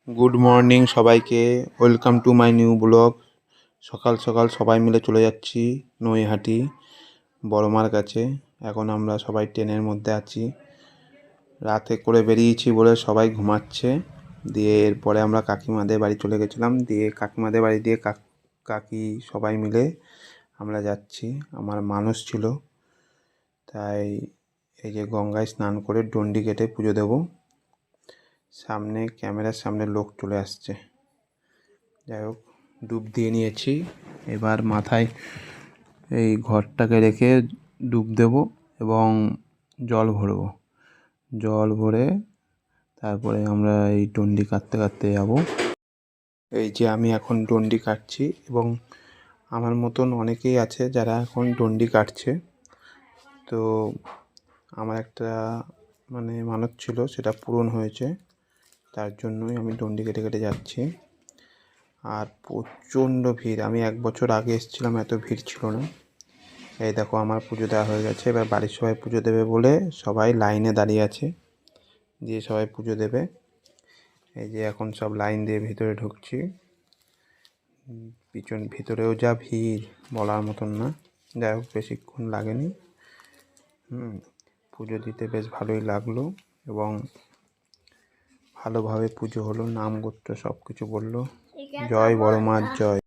Good morning সবাইকে, welcome to my new blog. সকাল সকাল সবাই মিলে চলে যাচ্ছি নৈহাটি বড়মার কাছে। এখন আমরা সবাই ট্রেনের মধ্যে আছি। রাতে করে বেরিয়েছি বলে সবাই ঘুমাচ্ছে। দিয়ে এরপরে আমরা কাকিমাদের বাড়ি চলে গেছিলাম। দিয়ে কাকিমাদের বাড়ি দিয়ে কাকি সবাই মিলে আমরা যাচ্ছি। আমার মানস ছিল, তাই এই যে গঙ্গায় স্নান করে ডন্ডি কেটে পুজো দেবো। সামনে ক্যামেরার সামনে লোক চলে আসছে। যাই হোক, ডুব দিয়ে নিয়েছি। এবার মাথায় এই ঘরটাকে রেখে ডুব দেব এবং জল ভরে তারপরে আমরা এই ডন্ডি কাটতে কাটতে যাব। এই যে আমি এখন ডন্ডি কাটছি এবং আমার মতন অনেকেই আছে যারা এখন ডন্ডি কাটছে। তো আমার একটা মানত ছিল, সেটা পূরণ হয়েছে। তার জন্যই আমি ডন্ডি কেটে কেটে যাচ্ছি। আর প্রচণ্ড ভিড়। আমি 1 বছর আগে এসেছিলাম, এত ভিড় ছিল না। এই দেখো, আমার পুজো দেওয়া হয়ে গেছে। এবার বাড়ির সবাই পুজো দেবে বলে সবাই লাইনে দাঁড়িয়ে আছে, দিয়ে সবাই পুজো দেবে। এই যে এখন সব লাইন দিয়ে ভিতরে ঢুকছি। ভিতরেও যা ভিড়, বলার মতন না। যাই হোক, বেশিক্ষণ লাগেনি। পুজো দিতে বেশ ভালোই লাগলো এবং ভালোভাবে পুজো হলো। নাম গোত্র সব কিছু বললো। জয় বড়মার জয়।